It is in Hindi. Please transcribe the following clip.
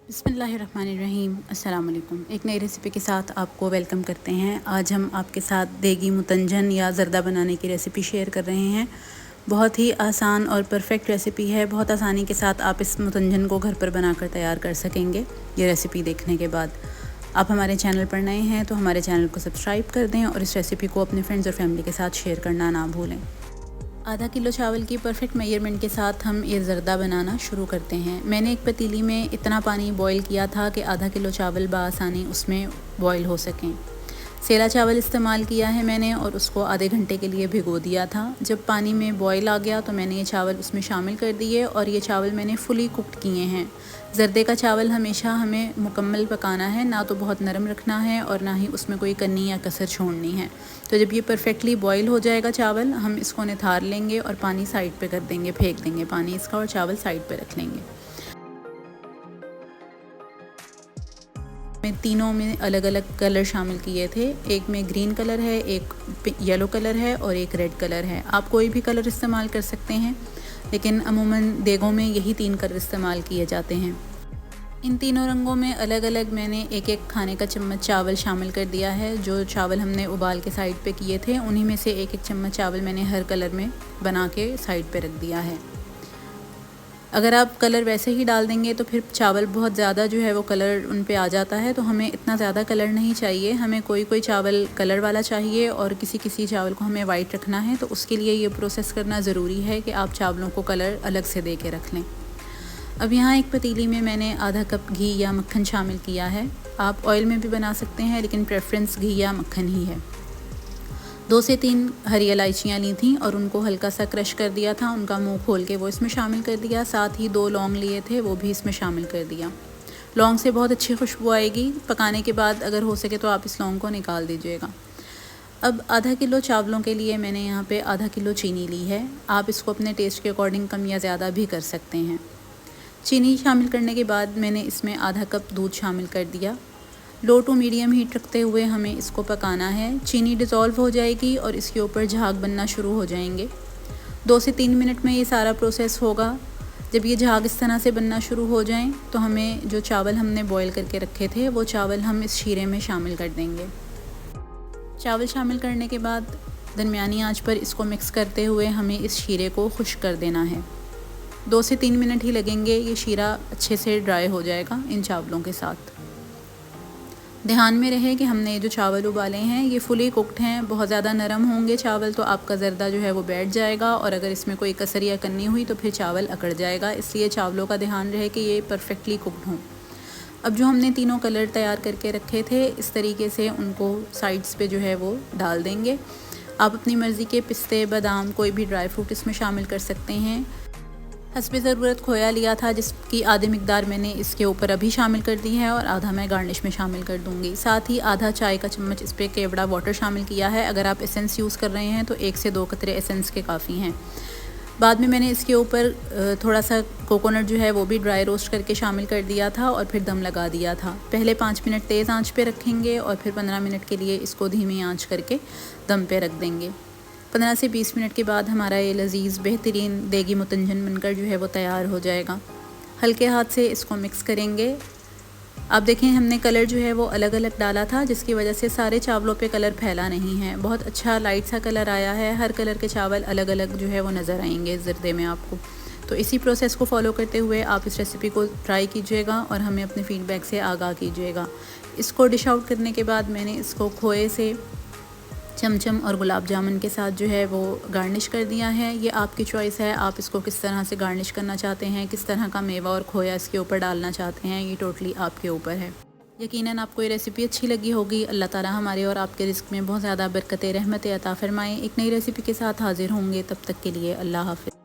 बिस्मिल्लाहिर्रहमानिर्रहीम। अस्सलाम वालेकुम। एक नई रेसिपी के साथ आपको वेलकम करते हैं। आज हम आपके साथ देगी मुतंजन या ज़र्दा बनाने की रेसिपी शेयर कर रहे हैं। बहुत ही आसान और परफेक्ट रेसिपी है। बहुत आसानी के साथ आप इस मुतंजन को घर पर बनाकर तैयार कर सकेंगे। ये रेसिपी देखने के बाद आप हमारे चैनल पर नए हैं तो हमारे चैनल को सब्सक्राइब कर दें और इस रेसिपी को अपने फ्रेंड्स और फैमिली के साथ शेयर करना ना भूलें। आधा किलो चावल की परफेक्ट मेजरमेंट के साथ हम ये ज़र्दा बनाना शुरू करते हैं। मैंने एक पतीली में इतना पानी बॉईल किया था कि आधा किलो चावल बआसानी उसमें बॉईल हो सकें। सेला चावल इस्तेमाल किया है मैंने और उसको आधे घंटे के लिए भिगो दिया था। जब पानी में बॉईल आ गया तो मैंने ये चावल उसमें शामिल कर दिए और ये चावल मैंने फुली कुक्ड किए हैं। ज़र्दे का चावल हमेशा हमें मुकम्मल पकाना है, ना तो बहुत नरम रखना है और ना ही उसमें कोई कन्नी या कसर छोड़नी है। तो जब ये परफेक्टली बॉईल हो जाएगा चावल, हम इसको निथार लेंगे और पानी साइड पे कर देंगे, फेंक देंगे पानी इसका और चावल साइड पे रख लेंगे। मैं तीनों में अलग अलग कलर शामिल किए थे। एक में ग्रीन कलर है, एक येलो कलर है और एक रेड कलर है। आप कोई भी कलर इस्तेमाल कर सकते हैं, लेकिन अमूमन देगों में यही 3 कलर इस्तेमाल किए जाते हैं। इन तीनों रंगों में अलग अलग मैंने एक एक खाने का चम्मच चावल शामिल कर दिया है। जो चावल हमने उबाल के साइड पे किए थे उन्हीं में से एक एक चम्मच चावल मैंने हर कलर में बना के साइड पे रख दिया है। अगर आप कलर वैसे ही डाल देंगे तो फिर चावल बहुत ज़्यादा जो है वो कलर उन पे आ जाता है, तो हमें इतना ज़्यादा कलर नहीं चाहिए। हमें कोई कोई चावल कलर वाला चाहिए और किसी किसी चावल को हमें वाइट रखना है, तो उसके लिए ये प्रोसेस करना ज़रूरी है कि आप चावलों को कलर अलग से दे के रख लें। अब यहाँ एक पतीली में मैंने आधा कप घी या मक्खन शामिल किया है। आप ऑयल में भी बना सकते हैं, लेकिन प्रेफरेंस घी या मक्खन ही है। 2 से 3 हरी इलायचियाँ ली थीं और उनको हल्का सा क्रश कर दिया था। उनका मुंह खोल के वो इसमें शामिल कर दिया। साथ ही 2 लौंग लिए थे, वो भी इसमें शामिल कर दिया। लौंग से बहुत अच्छी खुशबू आएगी। पकाने के बाद अगर हो सके तो आप इस लौंग को निकाल दीजिएगा। अब आधा किलो चावलों के लिए मैंने यहाँ पे आधा किलो चीनी ली है। आप इसको अपने टेस्ट के अकॉर्डिंग कम या ज़्यादा भी कर सकते हैं। चीनी शामिल करने के बाद मैंने इसमें आधा कप दूध शामिल कर दिया। लो टू मीडियम हीट रखते हुए हमें इसको पकाना है। चीनी डिज़ोल्व हो जाएगी और इसके ऊपर झाग बनना शुरू हो जाएंगे। 2 से 3 मिनट में ये सारा प्रोसेस होगा। जब ये झाग इस तरह से बनना शुरू हो जाएं तो हमें जो चावल हमने बॉईल करके रखे थे वो चावल हम इस शीरे में शामिल कर देंगे। चावल शामिल करने के बाद दरमियानी आंच पर इसको मिक्स करते हुए हमें इस शीरे को खुश्क कर देना है। 2 से 3 मिनट ही लगेंगे, ये शीरा अच्छे से ड्राई हो जाएगा इन चावलों के साथ। ध्यान में रहे कि हमने ये जो चावल उबाले हैं ये फुली कुक्ड हैं। बहुत ज़्यादा नरम होंगे चावल तो आपका ज़र्दा जो है वो बैठ जाएगा और अगर इसमें कोई कसर या कन्नी हुई तो फिर चावल अकड़ जाएगा। इसलिए चावलों का ध्यान रहे कि ये परफेक्टली कुक्ड हों। अब जो हमने तीनों कलर तैयार करके रखे थे, इस तरीके से उनको साइड्स पे जो है वो डाल देंगे। आप अपनी मर्ज़ी के पिस्ते, बादाम, कोई भी ड्राई फ्रूट इसमें शामिल कर सकते हैं। हस्बे ज़रूरत खोया लिया था जिसकी आधी मिकदार मैंने इसके ऊपर अभी शामिल कर दी है और आधा मैं गार्निश में शामिल कर दूंगी। साथ ही आधा चाय का चम्मच इस पर केवड़ा वाटर शामिल किया है। अगर आप एसेंस यूज़ कर रहे हैं तो 1 से 2 कतरे एसेंस के काफ़ी हैं। बाद में मैंने इसके ऊपर थोड़ा सा कोकोनट जो है वो भी ड्राई रोस्ट करके शामिल कर दिया था और फिर दम लगा दिया था। पहले 5 मिनट तेज़ आंच पे रखेंगे और फिर 15 मिनट के लिए इसको धीमी आंच करके दम पे रख देंगे। 15 से 20 मिनट के बाद हमारा ये लजीज़ बेहतरीन देगी मुतंजन बनकर जो है वो तैयार हो जाएगा। हल्के हाथ से इसको मिक्स करेंगे। आप देखें हमने कलर जो है वो अलग अलग डाला था, जिसकी वजह से सारे चावलों पे कलर फैला नहीं है। बहुत अच्छा लाइट सा कलर आया है। हर कलर के चावल अलग अलग जो है वो नज़र आएंगे ज़र्दे में आपको। तो इसी प्रोसेस को फॉलो करते हुए आप इस रेसिपी को ट्राई कीजिएगा और हमें अपने फ़ीडबैक से आगाह कीजिएगा। इसको डिश आउट करने के बाद मैंने इसको खोए से, चमचम और गुलाब जामुन के साथ जो है वो गार्निश कर दिया है। ये आपकी चॉइस है, आप इसको किस तरह से गार्निश करना चाहते हैं, किस तरह का मेवा और खोया इसके ऊपर डालना चाहते हैं, ये टोटली आपके ऊपर है। यकीनन आपको ये रेसिपी अच्छी लगी होगी। अल्लाह ताला हमारे और आपके रिस्क में बहुत ज़्यादा बरकत रहमत अता फरमाएं। एक नई रेसिपी के साथ हाजिर होंगे, तब तक के लिए अल्लाह हाफ़िज़।